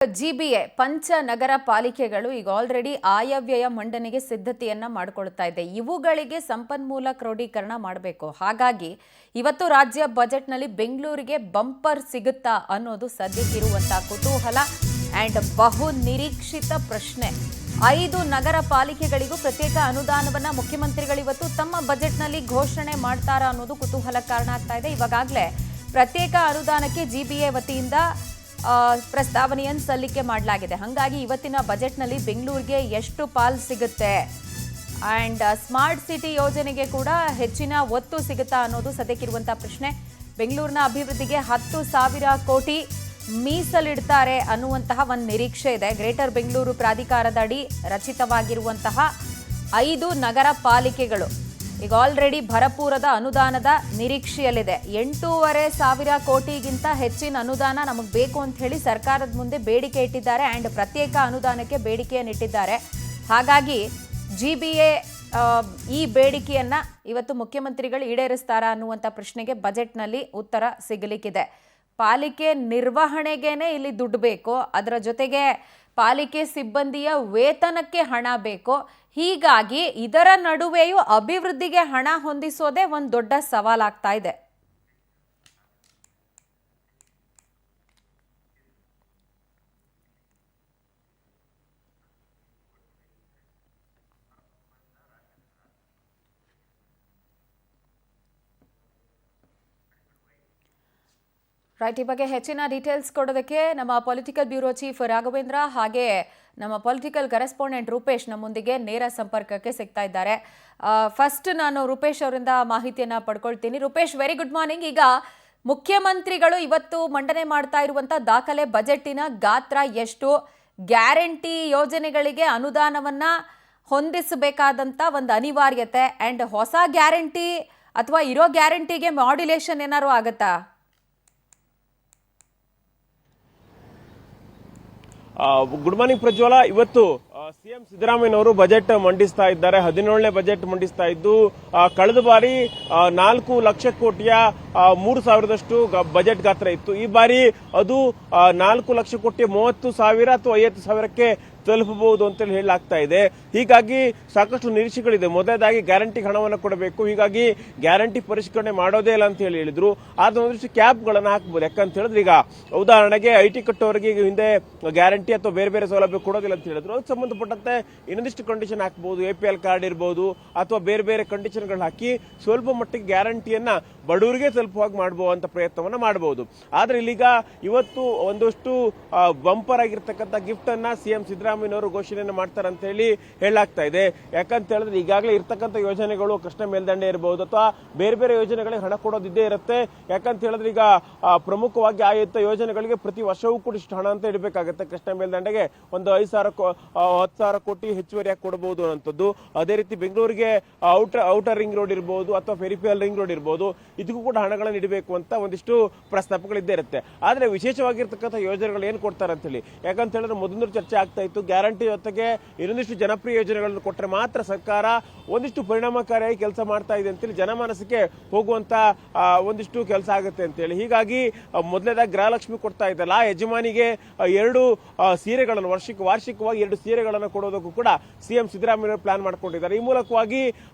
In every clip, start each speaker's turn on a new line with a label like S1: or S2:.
S1: GBA ಪಂಚ ನಗರ ಪಾಲಿಕೆಗಳು ಈಗ already ಆಯವ್ಯಯ ಮಂಡನೆಗೆ ಸಿದ್ಧತೆಯನ್ನ ಮಾಡಿಕೊಳ್ತಾ ಇದೆ. ಇವುಗಳಿಗೆ ಸಂಪನ್ಮೂಲ ಕ್ರೋಢೀಕರಣ ಮಾಡಬೇಕು. ಹಾಗಾಗಿ ಇವತ್ತು ರಾಜ್ಯ ಬಜೆಟ್ನಲ್ಲಿ ಬೆಂಗಳೂರಿಗೆ ಬಂಪರ್ ಸಿಗುತ್ತಾ ಅನ್ನೋದು ಸದ್ಯಕ್ಕಿರುವಂತಹ ಕುತೂಹಲ ಅಂಡ್ ಬಹು ನಿರೀಕ್ಷಿತ ಪ್ರಶ್ನೆ. 5 ನಗರ ಪಾಲಿಕೆಗಳಿಗೂ ಪ್ರತ್ಯೇಕ ಅನುದಾನವನ್ನ ಮುಖ್ಯಮಂತ್ರಿಗಳು ಇವತ್ತು ತಮ್ಮ ಬಜೆಟ್ನಲ್ಲಿ ಘೋಷಣೆ ಮಾಡ್ತಾರಾ ಅನ್ನೋದು ಕುತೂಹಲ ಕಾರಣ ಆಗ್ತಾ ಇದೆ. ಇವಾಗಲೇ ಪ್ರತ್ಯೇಕ ಅನುದಾನಕ್ಕೆ ಜಿಬಿಎ ವತಿಯಿಂದ ಪ್ರಸ್ತಾವನೆಯನ್ನು ಸಲ್ಲಿಕೆ ಮಾಡಲಾಗಿದೆ. ಹಾಗಾಗಿ ಇವತ್ತಿನ ಬಜೆಟ್ನಲ್ಲಿ ಬೆಂಗಳೂರಿಗೆ ಎಷ್ಟು ಪಾಲ್ ಸಿಗುತ್ತೆ ಅಂಡ್ ಸ್ಮಾರ್ಟ್ ಸಿಟಿ ಯೋಜನೆಗೆ ಕೂಡ ಹೆಚ್ಚಿನ ಒತ್ತು ಸಿಗುತ್ತಾ ಅನ್ನೋದು ಸದ್ಯಕ್ಕಿರುವಂತಹ ಪ್ರಶ್ನೆ. ಬೆಂಗಳೂರಿನ ಅಭಿವೃದ್ಧಿಗೆ 10,000 ಕೋಟಿ ಮೀಸಲಿಡ್ತಾರೆ ಅನ್ನುವಂತಹ ಒಂದು ನಿರೀಕ್ಷೆ ಇದೆ. ಗ್ರೇಟರ್ ಬೆಂಗಳೂರು ಪ್ರಾಧಿಕಾರದ ಅಡಿ ರಚಿತವಾಗಿರುವಂತಹ 5 ನಗರ ಪಾಲಿಕೆಗಳು ಈಗ ಆಲ್ರೆಡಿ ಭರಪೂರದ ಅನುದಾನದ ನಿರೀಕ್ಷೆಯಲ್ಲಿದೆ. 8,500 ಕೋಟಿಗಿಂತ ಹೆಚ್ಚಿನ ಅನುದಾನ ನಮಗೆ ಬೇಕು ಅಂತ ಹೇಳಿ ಸರ್ಕಾರದ ಮುಂದೆ ಬೇಡಿಕೆ ಇಟ್ಟಿದ್ದಾರೆ ಅಂಡ್ ಪ್ರತ್ಯೇಕ ಅನುದಾನಕ್ಕೆ ಬೇಡಿಕೆಯನ್ನು ಇಟ್ಟಿದ್ದಾರೆ. ಹಾಗಾಗಿ ಜಿಬಿಎ ಈ ಬೇಡಿಕೆಯನ್ನ ಇವತ್ತು ಮುಖ್ಯಮಂತ್ರಿಗಳು ಈಡೇರಿಸ್ತಾರಾ ಅನ್ನುವಂಥ ಪ್ರಶ್ನೆಗೆ ಬಜೆಟ್ನಲ್ಲಿ ಉತ್ತರ ಸಿಗಲಿಕ್ಕಿದೆ. ಪಾಲಿಕೆ ನಿರ್ವಹಣೆಗೇನೆ ಇಲ್ಲಿ ದುಡ್ಡು ಬೇಕು, ಅದರ ಜೊತೆಗೆ ಪಾಲಿಕೆ ಸಿಬ್ಬಂದಿಯ ವೇತನಕ್ಕೆ ಹಣ ಬೇಕು. ಹೀಗಾಗಿ ಇದರ ನಡುವೆಯೂ ಅಭಿವೃದ್ಧಿಗೆ ಹಣ ಹೊಂದಿಸೋದೇ ಒಂದು ದೊಡ್ಡ ಸವಾಲಾಗ್ತಾ ಇದೆ. ರೈಟ್, ಈ ಬಗ್ಗೆ ಹೆಚ್ಚಿನ ಡೀಟೇಲ್ಸ್ ಕೊಡೋದಕ್ಕೆ ನಮ್ಮ ಪೊಲಿಟಿಕಲ್ ಬ್ಯೂರೋ ಚೀಫ್ ರಾಘವೇಂದ್ರ ಹಾಗೆ ನಮ್ಮ ಪೊಲಿಟಿಕಲ್ ಕರೆಸ್ಪಾಂಡೆಂಟ್ ರೂಪೇಶ್ ನಮ್ಮೊಂದಿಗೆ ನೇರ ಸಂಪರ್ಕಕ್ಕೆ ಸಿಗ್ತಾ ಇದ್ದಾರೆ. ಫಸ್ಟ್ ನಾನು ರೂಪೇಶ್ ಅವರಿಂದ ಮಾಹಿತಿಯನ್ನು ಪಡ್ಕೊಳ್ತೀನಿ. Rupesh, very good morning. ಈಗ ಮುಖ್ಯಮಂತ್ರಿಗಳು ಇವತ್ತು ಮಂಡನೆ ಮಾಡ್ತಾ ಇರುವಂಥ ದಾಖಲೆ ಬಜೆಟಿನ ಗಾತ್ರ ಎಷ್ಟು? ಗ್ಯಾರಂಟಿ ಯೋಜನೆಗಳಿಗೆ ಅನುದಾನವನ್ನ ಹೊಂದಿಸಬೇಕಾದಂಥ ಒಂದು ಅನಿವಾರ್ಯತೆ ಅಂಡ್ ಹೊಸ ಗ್ಯಾರಂಟಿ ಅಥವಾ ಇರೋ ಗ್ಯಾರಂಟಿಗೆ ಮಾಡ್ಯುಲೇಷನ್ ಏನಾದ್ರು ಆಗುತ್ತಾ?
S2: ಗುಡ್ ಮಾರ್ನಿಂಗ್ ಪ್ರಜ್ವಲ. ಇವತ್ತು ಸಿಎಂ ಸಿದ್ದರಾಮಯ್ಯನವರು ಬಜೆಟ್ ಮಂಡಿಸ್ತಾ ಇದ್ದಾರೆ. 17ನೇ ಬಜೆಟ್ ಮಂಡಿಸ್ತಾ ಇದ್ದು ಕಳೆದ ಬಾರಿ 4 ಲಕ್ಷ ಕೋಟಿಯ 3,000ದಷ್ಟು ಬಜೆಟ್ ಗಾತ್ರ ಇತ್ತು. ಈ ಬಾರಿ ಅದು 4 ಲಕ್ಷ ಕೋಟಿ 30,000 ಅಥವಾ 50,000ಕ್ಕೆ ತಲುಪಬಹುದು ಅಂತೇಳಿ ಹೇಳಲಾಗ್ತಾ ಇದೆ. ಹೀಗಾಗಿ ಸಾಕಷ್ಟು ನಿರೀಕ್ಷೆಗಳಿದೆ. ಮೊದಲನೇದಾಗಿ ಗ್ಯಾರಂಟಿ ಹಣವನ್ನು ಕೊಡಬೇಕು. ಹೀಗಾಗಿ ಗ್ಯಾರಂಟಿ ಪರಿಷ್ಕರಣೆ ಮಾಡೋದೇ ಇಲ್ಲ ಅಂತ ಹೇಳಿದ್ರು. ಆದ್ರೆ ಒಂದಷ್ಟು ಕ್ಯಾಪ್ಗಳನ್ನು ಹಾಕಬಹುದು. ಯಾಕಂತ ಹೇಳಿದ್ರೆ ಈಗ ಉದಾಹರಣೆಗೆ ಐಟಿ ಕಟ್ಟೋರಿಗೆ ಹಿಂದೆ ಗ್ಯಾರಂಟಿ ಅಥವಾ ಬೇರೆ ಬೇರೆ ಸೌಲಭ್ಯ ಕೊಡೋದಿಲ್ಲ ಅಂತ ಹೇಳಿದ್ರು. ಅದಕ್ಕೆ ಸಂಬಂಧಪಟ್ಟಂತೆ ಇನ್ನೊಂದಿಷ್ಟು ಕಂಡೀಷನ್ ಹಾಕಬಹುದು. APL ಕಾರ್ಡ್ ಇರಬಹುದು ಅಥವಾ ಬೇರೆ ಬೇರೆ ಕಂಡೀಷನ್ಗಳು ಹಾಕಿ ಸ್ವಲ್ಪ ಮಟ್ಟಿಗೆ ಗ್ಯಾರಂಟಿಯನ್ನ ಬಡವರಿಗೆ ತಲುಪುವಾಗ ಮಾಡಬಹುದಂತ ಪ್ರಯತ್ನವನ್ನ ಮಾಡಬಹುದು. ಆದ್ರೆ ಇಲ್ಲಿಗ ಇವತ್ತು ಒಂದಷ್ಟು ಬಂಪರ್ ಆಗಿರ್ತಕ್ಕಂಥ ಗಿಫ್ಟ್ ಅನ್ನ ಸಿಎಂ ಸಿದ್ದರಾಮಯ್ಯನವರು ಘೋಷಣೆಯನ್ನು ಮಾಡ್ತಾರೆ ಅಂತ ಹೇಳಿ ಹೇಳಲಾಗ್ತಾ ಇದೆ. ಯಾಕಂತ ಹೇಳಿದ್ರೆ ಈಗಾಗಲೇ ಇರ್ತಕ್ಕಂಥ ಯೋಜನೆಗಳು ಕೃಷ್ಣ ಮೇಲ್ದಂಡೆ ಇರಬಹುದು ಅಥವಾ ಬೇರೆ ಬೇರೆ ಯೋಜನೆಗಳಿಗೆ ಹಣ ಕೊಡೋದಿದ್ದೇ ಇರುತ್ತೆ. ಯಾಕಂತ ಹೇಳಿದ್ರೆ ಈಗ ಪ್ರಮುಖವಾಗಿ ಆಯುತ್ತ ಯೋಜನೆಗಳಿಗೆ ಪ್ರತಿ ವರ್ಷವೂ ಕೂಡ ಇಷ್ಟು ಹಣ ಅಂತ ಇಡಬೇಕಾಗುತ್ತೆ. ಕೃಷ್ಣ ಮೇಲ್ದಂಡೆಗೆ ಒಂದು 10,000 ಕೋಟಿ ಹೆಚ್ಚುವರಿಯಾಗಿ ಕೊಡಬಹುದು ಅನ್ನೋಂಥದ್ದು. ಅದೇ ರೀತಿ ಬೆಂಗಳೂರಿಗೆ ಔಟರ್ ರಿಂಗ್ ರೋಡ್ ಇರಬಹುದು ಅಥವಾ ಪೆರಿಫೆರಲ್ ರಿಂಗ್ ರೋಡ್ ಇರಬಹುದು, ಇದಕ್ಕೂ ಕೂಡ ಹಣಗಳನ್ನು ಇಡಬೇಕು ಅಂತ ಒಂದಿಷ್ಟು ಪ್ರಸ್ತಾಪಗಳಿದ್ದೇ ಇರುತ್ತೆ. ಆದ್ರೆ ವಿಶೇಷವಾಗಿರ್ತಕ್ಕಂಥ ಯೋಜನೆಗಳು ಏನ್ ಕೊಡ್ತಾರೆ ಅಂತ ಹೇಳಿ ಯಾಕಂತ ಹೇಳಿದ್ರೆ ಮೊದಲು ಚರ್ಚೆ ಆಗ್ತಾ ಇತ್ತು. ಗ್ಯಾರಂಟಿ ಜೊತೆಗೆ ಇನ್ನೊಂದಿಷ್ಟು ಜನಪ್ರಿಯ ಯೋಜನೆಗಳನ್ನು ಕೊಟ್ಟರೆ ಮಾತ್ರ ಸರ್ಕಾರ ಒಂದಿಷ್ಟು ಪರಿಣಾಮಕಾರಿಯಾಗಿ ಕೆಲಸ ಮಾಡ್ತಾ ಇದೆ ಅಂತೇಳಿ ಜನಮಾನಸಕ್ಕೆ ಹೋಗುವಂತ ಒಂದಿಷ್ಟು ಕೆಲಸ ಆಗುತ್ತೆ ಅಂತೇಳಿ. ಹೀಗಾಗಿ ಮೊದಲನೇದಾಗಿ ಗೃಹಲಕ್ಷ್ಮಿ ಕೊಡ್ತಾ ಇದ್ದಲ್ಲ, ಯಜಮಾನಿಗೆ 2 ಸೀರೆಗಳನ್ನು ವಾರ್ಷಿಕವಾಗಿ 2 ಸೀರೆಗಳನ್ನು ಕೊಡೋದಕ್ಕೂ ಕೂಡ ಸಿಎಂ ಸಿದ್ದರಾಮಯ್ಯ ಪ್ಲಾನ್ ಮಾಡ್ಕೊಂಡಿದ್ದಾರೆ. ಈ ಮೂಲಕವಾಗಿ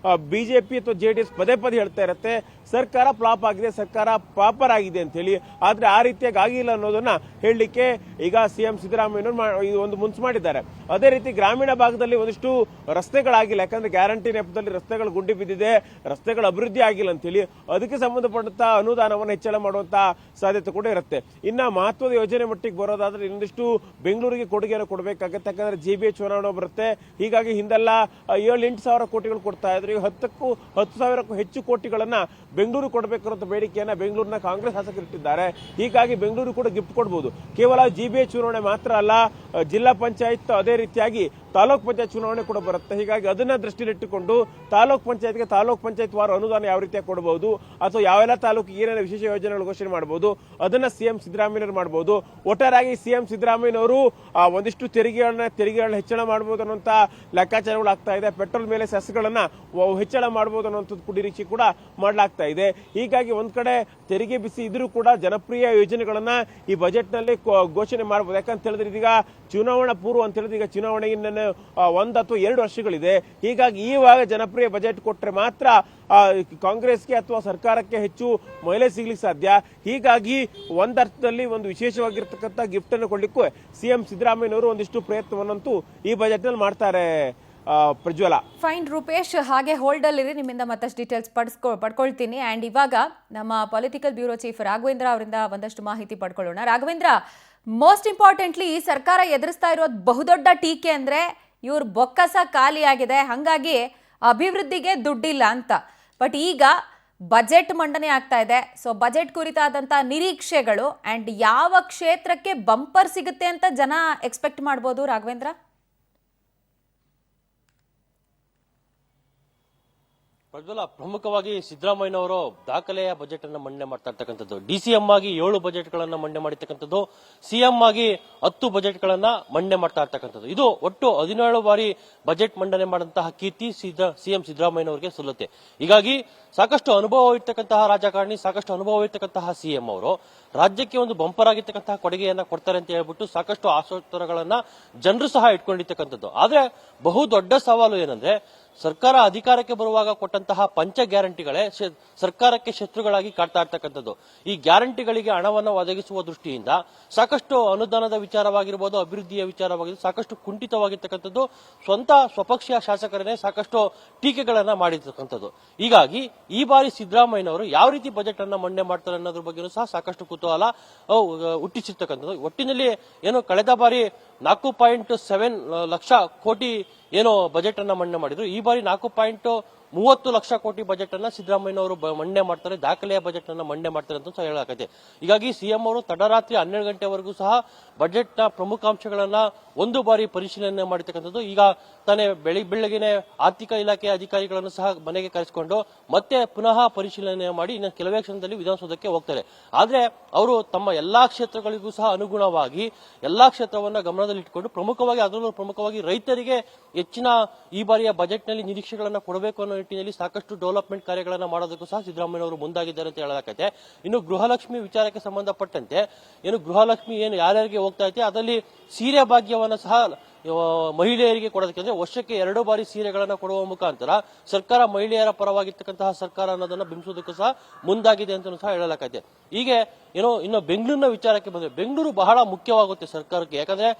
S2: ಬಿಜೆಪಿ ಅಥವಾ JDS ಪದೇ ಪದೇ ಹೇಳ್ತಾ ಇರುತ್ತೆ ಸರ್ಕಾರ ಫ್ಲಾಪ್ ಆಗಿದೆ, ಸರ್ಕಾರ ಪಾಪರ್ ಆಗಿದೆ ಅಂತ ಹೇಳಿ. ಆದ್ರೆ ಆ ರೀತಿಯಾಗಿ ಆಗಿಲ್ಲ ಅನ್ನೋದನ್ನ ಹೇಳಲಿಕ್ಕೆ ಈಗ ಸಿಎಂ ಸಿದ್ದರಾಮಯ್ಯ ಒಂದು ಮುನ್ಸು ಮಾಡಿದ್ದಾರೆ. ಅದೇ ರೀತಿ ಗ್ರಾಮೀಣ ಭಾಗದಲ್ಲಿ ಒಂದಿಷ್ಟು ರಸ್ತೆಗಳಾಗಿಲ್ಲ. ಯಾಕಂದ್ರೆ ಗ್ಯಾರಂಟಿ ನೆಪದಲ್ಲಿ ರಸ್ತೆಗಳು ಗುಂಡಿ ಬಿದ್ದಿದೆ, ರಸ್ತೆಗಳ ಅಭಿವೃದ್ಧಿ ಆಗಿಲ್ಲ ಅಂತ ಹೇಳಿ ಅದಕ್ಕೆ ಸಂಬಂಧಪಟ್ಟಂತ ಅನುದಾನವನ್ನು ಹೆಚ್ಚಳ ಮಾಡುವಂತ ಸಾಧ್ಯತೆ ಕೂಡ ಇರುತ್ತೆ. ಇನ್ನ ಮಹತ್ವದ ಯೋಜನೆ ಮಟ್ಟಿಗೆ ಬರೋದಾದ್ರೆ ಇನ್ನೊಂದಿಷ್ಟು ಬೆಂಗಳೂರಿಗೆ ಕೊಡುಗೆಯನ್ನು ಕೊಡಬೇಕಾಗುತ್ತೆ. ಯಾಕಂದ್ರೆ ಜಿಬಿಎ ಚುನಾವಣೆ ಬರುತ್ತೆ. ಹೀಗಾಗಿ ಹಿಂದೆಲ್ಲ 7-8 ಸಾವಿರ ಕೋಟಿಗಳು ಕೊಡ್ತಾ ಇದ್ರು. ಈಗ 10,000ಕ್ಕೂ ಹೆಚ್ಚು ಕೋಟಿಗಳನ್ನ ಬೆಂಗಳೂರು ಕೊಡಬೇಕಿರೋ ಬೇಡಿಕೆಯನ್ನ ಬೆಂಗಳೂರಿನ ಕಾಂಗ್ರೆಸ್ ಶಾಸಕರು ಇಟ್ಟಿದ್ದಾರೆ. ಹೀಗಾಗಿ ಬೆಂಗಳೂರು ಕೂಡ ಗಿಫ್ಟ್ ಕೊಡಬಹುದು. ಕೇವಲ ಜಿಬಿಎ ಚುನಾವಣೆ ಮಾತ್ರ ಅಲ್ಲ, ಜಿಲ್ಲಾ ಪಂಚಾಯತ್ ಅದೇ ರೀತಿಯಾಗಿ ತಾಲೂಕ್ ಪಂಚಾಯತ್ ಚುನಾವಣೆ ಕೂಡ ಬರುತ್ತೆ. ಹೀಗಾಗಿ ಅದನ್ನ ದೃಷ್ಟಿಯಲ್ಲಿಟ್ಟುಕೊಂಡು ತಾಲೂಕ್ ಪಂಚಾಯತ್ ವಾರ ಅನುದಾನ ಯಾವ ರೀತಿಯಾಗಿ ಕೊಡಬಹುದು ಅಥವಾ ಯಾವೆಲ್ಲ ತಾಲೂಕಿಗೆ ಏನೇನು ವಿಶೇಷ ಯೋಜನೆಗಳು ಘೋಷಣೆ ಮಾಡಬಹುದು ಅದನ್ನ ಸಿಎಂ ಸಿದ್ದರಾಮಯ್ಯನವರು ಮಾಡಬಹುದು. ಒಟ್ಟಾರೆಯಾಗಿ ಸಿಎಂ ಸಿದ್ದರಾಮಯ್ಯನವರು ಒಂದಿಷ್ಟು ತೆರಿಗೆಗಳನ್ನ ಹೆಚ್ಚಳ ಮಾಡಬಹುದು ಅನ್ನುವಂತ ಲೆಕ್ಕಾಚಾರಗಳು ಆಗ್ತಾ ಇದೆ. ಪೆಟ್ರೋಲ್ ಮೇಲೆ ಸೆಸ್ಗಳನ್ನ ಹೆಚ್ಚಳ ಮಾಡಬಹುದು ಅನ್ನುವಂಥದ್ದು ನಿರೀಕ್ಷೆ ಕೂಡ ಮಾಡಲಾಗ್ತಾ ಇದೆ. ಹೀಗಾಗಿ ಒಂದ್ ಕಡೆ ತೆರಿಗೆ ಬಿಸಿ ಇದ್ರೂ ಕೂಡ ಜನಪ್ರಿಯ ಯೋಜನೆಗಳನ್ನ ಈ ಬಜೆಟ್ ನಲ್ಲಿ ಘೋಷಣೆ ಮಾಡಬಹುದು. ಯಾಕಂತ ಹೇಳಿದ್ರೆ ಇದೀಗ ಚುನಾವಣಾ ಪೂರ್ವ ಅಂತ ಹೇಳಿದ್ರೆ ಈಗ ಚುನಾವಣೆಗೆ ಇನ್ನೇನು 1 ಅಥವಾ 2 ವರ್ಷಗಳಿದೆ. ಹೀಗಾಗಿ ಈವಾಗ ಜನಪ್ರಿಯ ಬಜೆಟ್ ಕೊಟ್ರೆ ಮಾತ್ರ ಕಾಂಗ್ರೆಸ್ಗೆ ಅಥವಾ ಸರ್ಕಾರಕ್ಕೆ ಹೆಚ್ಚು ಮೈಲೇಜ್ ಸಿಗ್ಲಿಕ್ಕೆ ಸಾಧ್ಯ. ಹೀಗಾಗಿ ಒಂದರ್ಥದಲ್ಲಿ ಒಂದು ವಿಶೇಷವಾಗಿರ್ತಕ್ಕಂಥ ಗಿಫ್ಟ್ ಅನ್ನು ಕೊಡ್ಲಿಕ್ಕೂ ಸಿಎಂ ಸಿದ್ದರಾಮಯ್ಯನವರು ಒಂದಿಷ್ಟು ಪ್ರಯತ್ನವನ್ನಂತೂ ಈ ಬಜೆಟ್ ನಲ್ಲಿ ಮಾಡ್ತಾರೆ. ಪ್ರಜ್ವಲ,
S1: ಫೈನ್ ರೂಪೇಶ್, ಹಾಗೆ ಹೋಲ್ಡ್ ಅಲ್ಲಿ ನಿಮ್ಮಿಂದ ಮತ್ತಷ್ಟು ಡೀಟೇಲ್ಸ್ ಪಡ್ಕೊಳ್ತೀನಿ. ಅಂಡ್ ಇವಾಗ ನಮ್ಮ ಪೊಲಿಟಿಕಲ್ ಬ್ಯೂರೋ ಚೀಫ್ ರಾಘವೇಂದ್ರ ಅವರಿಂದ ಒಂದಷ್ಟು ಮಾಹಿತಿ ಪಡ್ಕೊಳ್ಳೋಣ. ರಾಘವೇಂದ್ರ, ಮೋಸ್ಟ್ ಇಂಪಾರ್ಟೆಂಟ್ಲಿ ಈ ಸರ್ಕಾರ ಎದುರಿಸ್ತಾ ಇರೋದು ಬಹುದೊಡ್ಡ ಟೀಕೆ ಅಂದ್ರೆ ಇವ್ರ ಬೊಕ್ಕಸ ಖಾಲಿಯಾಗಿದೆ, ಹಂಗಾಗಿ ಅಭಿವೃದ್ಧಿಗೆ ದುಡ್ಡಿಲ್ಲ ಅಂತ. ಬಟ್ ಈಗ ಬಜೆಟ್ ಮಂಡನೆ ಆಗ್ತಾ ಇದೆ. ಸೊ ಬಜೆಟ್ ಕುರಿತಾದಂತ ನಿರೀಕ್ಷೆಗಳು ಅಂಡ್ ಯಾವ ಕ್ಷೇತ್ರಕ್ಕೆ ಬಂಪರ್ ಸಿಗುತ್ತೆ ಅಂತ ಜನ ಎಕ್ಸ್ಪೆಕ್ಟ್ ಮಾಡ್ಬೋದು ರಾಘವೇಂದ್ರ?
S3: ಪ್ರಜ್ವಲ, ಪ್ರಮುಖವಾಗಿ ಸಿದ್ದರಾಮಯ್ಯನವರು ದಾಖಲೆಯ ಬಜೆಟ್ ಅನ್ನು ಮಂಡನೆ ಮಾಡ್ತಾ ಇರ್ತಕ್ಕಂಥದ್ದು. ಡಿಸಿಎಂ ಆಗಿ 7 ಬಜೆಟ್ ಗಳನ್ನ ಮಂಡನೆ ಮಾಡಿರ್ತಕ್ಕಂಥದ್ದು, ಸಿಎಂ ಆಗಿ 10 ಬಜೆಟ್ ಗಳನ್ನ ಮಂಡನೆ ಮಾಡ್ತಾ ಇರ್ತಕ್ಕಂಥದ್ದು. ಇದು ಒಟ್ಟು 17 ಬಾರಿ ಬಜೆಟ್ ಮಂಡನೆ ಮಾಡಿದಂತಹ ಕೀರ್ತಿ ಸಿಎಂ ಸಿದ್ದರಾಮಯ್ಯನವರಿಗೆ ಸಲ್ಲುತ್ತೆ. ಹೀಗಾಗಿ ಸಾಕಷ್ಟು ಅನುಭವ ಇರ್ತಕ್ಕಂತಹ ರಾಜಕಾರಣಿ, ಸಾಕಷ್ಟು ಅನುಭವ ಇರ್ತಕ್ಕಂತಹ ಸಿಎಂ ಅವರು ರಾಜ್ಯಕ್ಕೆ ಒಂದು ಬಂಪರ್ ಆಗಿರ್ತಕ್ಕಂತಹ ಕೊಡುಗೆಯನ್ನ ಕೊಡ್ತಾರೆ ಅಂತ ಹೇಳ್ಬಿಟ್ಟು ಸಾಕಷ್ಟು ಆಶೋತ್ತರಗಳನ್ನ ಜನರು ಸಹ ಇಟ್ಕೊಂಡಿರ್ತಕ್ಕಂಥದ್ದು. ಆದ್ರೆ ಬಹು ದೊಡ್ಡ ಸವಾಲು ಏನಂದ್ರೆ ಸರ್ಕಾರ ಅಧಿಕಾರಕ್ಕೆ ಬರುವಾಗ ಕೊಟ್ಟಂತಹ ಪಂಚ ಗ್ಯಾರಂಟಿಗಳೇ ಸರ್ಕಾರಕ್ಕೆ ಶತ್ರುಗಳಾಗಿ ಕಾಡ್ತಾ ಇರ್ತಕ್ಕಂಥದ್ದು. ಈ ಗ್ಯಾರಂಟಿಗಳಿಗೆ ಹಣವನ್ನು ಒದಗಿಸುವ ದೃಷ್ಟಿಯಿಂದ ಸಾಕಷ್ಟು ಅನುದಾನದ ವಿಚಾರವಾಗಿರ್ಬೋದು, ಅಭಿವೃದ್ಧಿಯ ವಿಚಾರವಾಗಿರ್ಬೋದು ಸಾಕಷ್ಟು ಕುಂಠಿತವಾಗಿರ್ತಕ್ಕಂಥದ್ದು. ಸ್ವಪಕ್ಷೀಯ ಶಾಸಕರನ್ನೇ ಸಾಕಷ್ಟು ಟೀಕೆಗಳನ್ನ ಮಾಡಿರ್ತಕ್ಕಂಥದ್ದು. ಹೀಗಾಗಿ ಈ ಬಾರಿ ಸಿದ್ದರಾಮಯ್ಯನವರು ಯಾವ ರೀತಿ ಬಜೆಟ್ ಅನ್ನ ಮಂಡನೆ ಮಾಡ್ತಾರೆ ಅನ್ನೋದ್ರ ಬಗ್ಗೆಯೂ ಸಹ ಸಾಕಷ್ಟು ಕುತೂಹಲ ಹುಟ್ಟಿಸಿರ್ತಕ್ಕಂಥದ್ದು. ಒಟ್ಟಿನಲ್ಲಿ ಏನು ಕಳೆದ ಬಾರಿ 4.7 ಲಕ್ಷ ಕೋಟಿ ಏನೋ ಬಜೆಟ್ ಅನ್ನ ಮಂಡನೆ ಮಾಡಿದ್ರು, ಈ ಬಾರಿ 4.30 ಲಕ್ಷ ಕೋಟಿ ಬಜೆಟ್ ಅನ್ನ ಸಿದ್ದರಾಮಯ್ಯನವರು ಮಂಡನೆ ಮಾಡ್ತಾರೆ, ದಾಖಲೆಯ ಬಜೆಟ್ ಅನ್ನ ಮಂಡನೆ ಮಾಡ್ತಾರೆ ಅಂತ ಹೇಳಲಾಗಿದೆ. ಹೀಗಾಗಿ ಸಿಎಂ ಅವರು ತಡರಾತ್ರಿ 12 ಗಂಟೆವರೆಗೂ ಸಹ ಬಜೆಟ್ ನ ಪ್ರಮುಖ ಅಂಶಗಳನ್ನ ಒಂದು ಬಾರಿ ಪರಿಶೀಲನೆ ಮಾಡಿರ್ತಕ್ಕಂಥದ್ದು. ಈಗ ತಾನೇ ಬೆಳಗ್ಗೆನೆ ಆರ್ಥಿಕ ಇಲಾಖೆಯ ಅಧಿಕಾರಿಗಳನ್ನು ಸಹ ಮನೆಗೆ ಕರೆಸಿಕೊಂಡು ಮತ್ತೆ ಪುನಃ ಪರಿಶೀಲನೆ ಮಾಡಿ ಇನ್ನು ಕೆಲವೇ ಕ್ಷಣದಲ್ಲಿ ವಿಧಾನಸೌಧಕ್ಕೆ ಹೋಗ್ತಾರೆ. ಆದ್ರೆ ಅವರು ತಮ್ಮ ಎಲ್ಲಾ ಕ್ಷೇತ್ರಗಳಿಗೂ ಸಹ ಅನುಗುಣವಾಗಿ ಎಲ್ಲಾ ಕ್ಷೇತ್ರವನ್ನ ಗಮನದಲ್ಲಿಟ್ಟುಕೊಂಡು ಅದರಲ್ಲೂ ಪ್ರಮುಖವಾಗಿ ರೈತರಿಗೆ ಹೆಚ್ಚಿನ ಈ ಬಾರಿಯ ಬಜೆಟ್ ನಲ್ಲಿ ನಿರೀಕ್ಷೆಗಳನ್ನ ಕೊಡಬೇಕು ಅನ್ನೋ ನಿಟ್ಟಿನಲ್ಲಿ ಸಾಕಷ್ಟು ಡೆವಲಪ್ಮೆಂಟ್ ಕಾರ್ಯಗಳನ್ನ ಮಾಡೋದಕ್ಕೂ ಸಹ ಸಿದ್ದರಾಮಯ್ಯನವರು ಮುಂದಾಗಿದ್ದಾರೆ ಅಂತ ಹೇಳಲಾಗುತ್ತೆ. ಇನ್ನು ಗೃಹಲಕ್ಷ್ಮಿ ವಿಚಾರಕ್ಕೆ ಸಂಬಂಧಪಟ್ಟಂತೆ ಏನು ಗೃಹಲಕ್ಷ್ಮಿ ಏನು ಯಾರ್ಯಾರಿಗೆ ಹೋಗ್ತಾ ಐತೆ ಅದರಲ್ಲಿ ಸೀರೆ ಭಾಗ್ಯವನ್ನ ಸಹ ಮಹಿಳೆಯರಿಗೆ ಕೊಡೋದಕ್ಕೆ ವರ್ಷಕ್ಕೆ 2 ಬಾರಿ ಸೀರೆಗಳನ್ನ ಕೊಡುವ ಮುಖಾಂತರ ಸರ್ಕಾರ ಮಹಿಳೆಯರ ಪರವಾಗಿರ್ತಕ್ಕಂತಹ ಸರ್ಕಾರ ಅನ್ನೋದನ್ನ ಬಿಂಬಿಸೋದಕ್ಕೂ ಸಹ ಮುಂದಾಗಿದೆ ಅಂತ ಸಹ ಹೇಳಲಾಗಿದೆ. ಹೀಗೆ ಇನ್ನು ಬೆಂಗಳೂರಿನ ವಿಚಾರಕ್ಕೆ ಬಂದ್ರೆ ಬೆಂಗಳೂರು ಬಹಳ ಮುಖ್ಯವಾಗುತ್ತೆ ಸರ್ಕಾರಕ್ಕೆ. ಯಾಕಂದ್ರೆ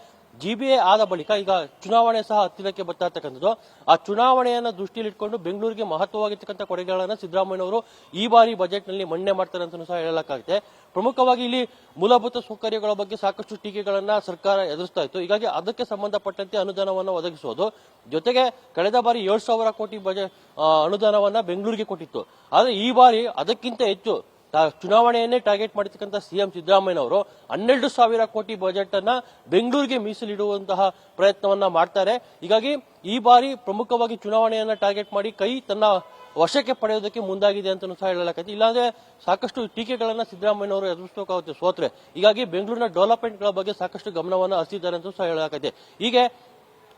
S3: ಜಿಬಿಎ ಆದ ಬಳಿಕ ಈಗ ಚುನಾವಣೆ ಸಹ ಹತ್ತಿರಕ್ಕೆ ಬರ್ತಾ ಇರ್ತಕ್ಕಂಥದ್ದು. ಆ ಚುನಾವಣೆಯನ್ನ ದೃಷ್ಟಿಯಲ್ಲಿಟ್ಕೊಂಡು ಬೆಂಗಳೂರಿಗೆ ಮಹತ್ವವಾಗಿರ್ತಕ್ಕಂಥ ಕೊಡುಗೆಗಳನ್ನ ಸಿದ್ದರಾಮಯ್ಯನವರು ಈ ಬಾರಿ ಬಜೆಟ್ ನಲ್ಲಿ ಮಂಡನೆ ಮಾಡ್ತಾರೆ ಅಂತ ಸಹ ಹೇಳಲಾಗುತ್ತೆ. ಪ್ರಮುಖವಾಗಿ ಇಲ್ಲಿ ಮೂಲಭೂತ ಸೌಕರ್ಯಗಳ ಬಗ್ಗೆ ಸಾಕಷ್ಟು ಟೀಕೆಗಳನ್ನ ಸರ್ಕಾರ ಎದುರಿಸ್ತಾ ಇತ್ತು. ಹೀಗಾಗಿ ಅದಕ್ಕೆ ಸಂಬಂಧಪಟ್ಟಂತೆ ಅನುದಾನವನ್ನು ಒದಗಿಸುವುದು ಜೊತೆಗೆ ಕಳೆದ ಬಾರಿ 7,000 ಕೋಟಿ ಬಜೆಟ್ ಅನುದಾನವನ್ನ ಬೆಂಗಳೂರಿಗೆ ಕೊಟ್ಟಿತ್ತು. ಆದ್ರೆ ಈ ಬಾರಿ ಅದಕ್ಕಿಂತ ಹೆಚ್ಚು ಚುನಾವಣೆಯನ್ನೇ ಟಾರ್ಗೆಟ್ ಮಾಡಿರ್ತಕ್ಕಂಥ ಸಿಎಂ ಸಿದ್ದರಾಮಯ್ಯನವರು 12,000 ಕೋಟಿ ಬಜೆಟ್ ಅನ್ನ ಬೆಂಗಳೂರಿಗೆ ಮೀಸಲಿಡುವಂತಹ ಪ್ರಯತ್ನವನ್ನ ಮಾಡ್ತಾರೆ. ಹೀಗಾಗಿ ಈ ಬಾರಿ ಪ್ರಮುಖವಾಗಿ ಚುನಾವಣೆಯನ್ನ ಟಾರ್ಗೆಟ್ ಮಾಡಿ ತನ್ನ ವಶಕ್ಕೆ ಪಡೆಯೋದಕ್ಕೆ ಮುಂದಾಗಿದೆ ಅಂತ ಸಹ ಹೇಳಲಾಗುತ್ತೆ. ಇಲ್ಲಾಂದ್ರೆ ಸಾಕಷ್ಟು ಟೀಕೆಗಳನ್ನ ಸಿದ್ದರಾಮಯ್ಯನವರು ಎದುರಿಸಬೇಕಾಗುತ್ತೆ ಸೋತ್ರೆ. ಹೀಗಾಗಿ ಬೆಂಗಳೂರಿನ ಡೆವಲಪ್ಮೆಂಟ್ ಗಳ ಬಗ್ಗೆ ಸಾಕಷ್ಟು ಗಮನವನ್ನು ಹರಿಸಿದ್ದಾರೆ ಅಂತ ಸಹ ಹೇಳಲಾಗುತ್ತೆ. ಹೀಗೆ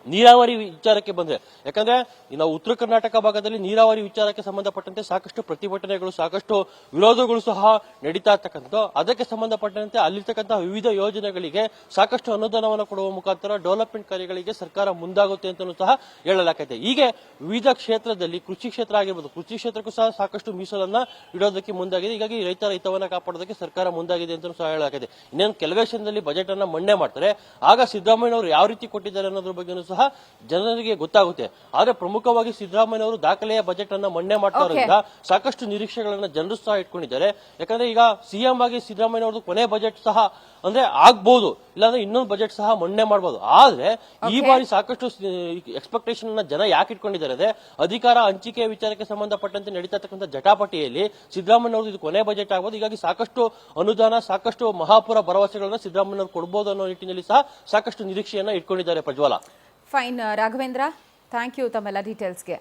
S3: ನೀರಾವರಿ ವಿಚಾರಕ್ಕೆ ಬಂದ್ರೆ, ಯಾಕಂದ್ರೆ ನಾವು ಉತ್ತರ ಕರ್ನಾಟಕ ಭಾಗದಲ್ಲಿ ನೀರಾವರಿ ವಿಚಾರಕ್ಕೆ ಸಂಬಂಧಪಟ್ಟಂತೆ ಸಾಕಷ್ಟು ಪ್ರತಿಭಟನೆಗಳು ಸಾಕಷ್ಟು ವಿರೋಧಗಳು ಸಹ ನಡೀತಾ ಇರ್ತಕ್ಕಂಥದ್ದು. ಅದಕ್ಕೆ ಸಂಬಂಧಪಟ್ಟಂತೆ ಅಲ್ಲಿರ್ತಕ್ಕಂತಹ ವಿವಿಧ ಯೋಜನೆಗಳಿಗೆ ಸಾಕಷ್ಟು ಅನುದಾನವನ್ನು ಕೊಡುವ ಮುಖಾಂತರ ಡೆವಲಪ್ಮೆಂಟ್ ಕಾರ್ಯಗಳಿಗೆ ಸರ್ಕಾರ ಮುಂದಾಗುತ್ತೆ ಅಂತ ಸಹ ಹೇಳಲಾಗಿದೆ. ಹೀಗೆ ವಿವಿಧ ಕ್ಷೇತ್ರದಲ್ಲಿ ಕೃಷಿ ಕ್ಷೇತ್ರ ಆಗಿರ್ಬೋದು, ಕೃಷಿ ಕ್ಷೇತ್ರಕ್ಕೂ ಸಹ ಸಾಕಷ್ಟು ಮೀಸಲನ್ನ ಇಡೋದಕ್ಕೆ ಮುಂದಾಗಿದೆ. ಹೀಗಾಗಿ ರೈತರ ಹಿತವನ್ನ ಕಾಪಾಡೋದಕ್ಕೆ ಸರ್ಕಾರ ಮುಂದಾಗಿದೆ ಅಂತ ಸಹ ಹೇಳಲಾಗಿದೆ. ಇನ್ನೇನು ಕೆಲವೇ ಕ್ಷಣದಲ್ಲಿ ಬಜೆಟ್ ಅನ್ನ ಮಂಡನೆ ಮಾಡ್ತಾರೆ. ಆಗ ಸಿದ್ದರಾಮಯ್ಯನವರು ಯಾವ ರೀತಿ ಕೊಟ್ಟಿದ್ದಾರೆ ಅನ್ನೋದ್ರ ಬಗ್ಗೆ ಸಹ ಜನರಿಗೆ ಗೊತ್ತಾಗುತ್ತೆ. ಆದ್ರೆ ಪ್ರಮುಖವಾಗಿ ಸಿದ್ದರಾಮಯ್ಯನವರು ದಾಖಲೆಯ ಬಜೆಟ್ ಅನ್ನ ಮಂಡನೆ ಮಾಡ್ತಾ ಇರೋದ್ರಿಂದ ಸಾಕಷ್ಟು ನಿರೀಕ್ಷೆಗಳನ್ನ ಜನರು ಸಹ ಇಟ್ಕೊಂಡಿದ್ದಾರೆ. ಯಾಕಂದ್ರೆ ಈಗ ಸಿಎಂ ಆಗಿ ಸಿದ್ದರಾಮಯ್ಯನವ್ರದ್ದು ಕೊನೆ ಬಜೆಟ್ ಸಹ ಅಂದ್ರೆ ಆಗ್ಬಹುದು, ಇಲ್ಲಾಂದ್ರೆ ಇನ್ನೊಂದು ಬಜೆಟ್ ಸಹ ಮಂಡನೆ ಮಾಡಬಹುದು. ಆದ್ರೆ ಈ ಬಾರಿ ಸಾಕಷ್ಟು ಎಕ್ಸ್ಪೆಕ್ಟೇಷನ್ ಅನ್ನ ಜನ ಯಾಕೆ ಇಟ್ಕೊಂಡಿದ್ದಾರೆ ಅಂದ್ರೆ ಅಧಿಕಾರ ಹಂಚಿಕೆಯ ವಿಚಾರಕ್ಕೆ ಸಂಬಂಧಪಟ್ಟಂತೆ ನಡೀತಾ ಇರ್ತಕ್ಕಂಥ ಜಟಾಪಟಿಯಲ್ಲಿ ಸಿದ್ದರಾಮಯ್ಯನವ್ರದ್ದು ಇದು ಕೊನೆ ಬಜೆಟ್ ಆಗಬಹುದು. ಹೀಗಾಗಿ ಸಾಕಷ್ಟು ಅನುದಾನ ಸಾಕಷ್ಟು ಮಹಾಪುರ ಭರವಸೆಗಳನ್ನ ಸಿದ್ದರಾಮಯ್ಯನವರು ಕೊಡಬಹುದು ಅನ್ನೋ ನಿಟ್ಟಿನಲ್ಲಿ ಸಹ ಸಾಕಷ್ಟು ನಿರೀಕ್ಷೆಯನ್ನ ಇಟ್ಕೊಂಡಿದ್ದಾರೆ. ಪ್ರಜ್ವಲ,
S1: ಫೈನ್ ರಾಘವೇಂದ್ರ, ಥ್ಯಾಂಕ್ ಯು ತಮ್ಮೆಲ್ಲ ಡೀಟೇಲ್ಸ್ಗೆ.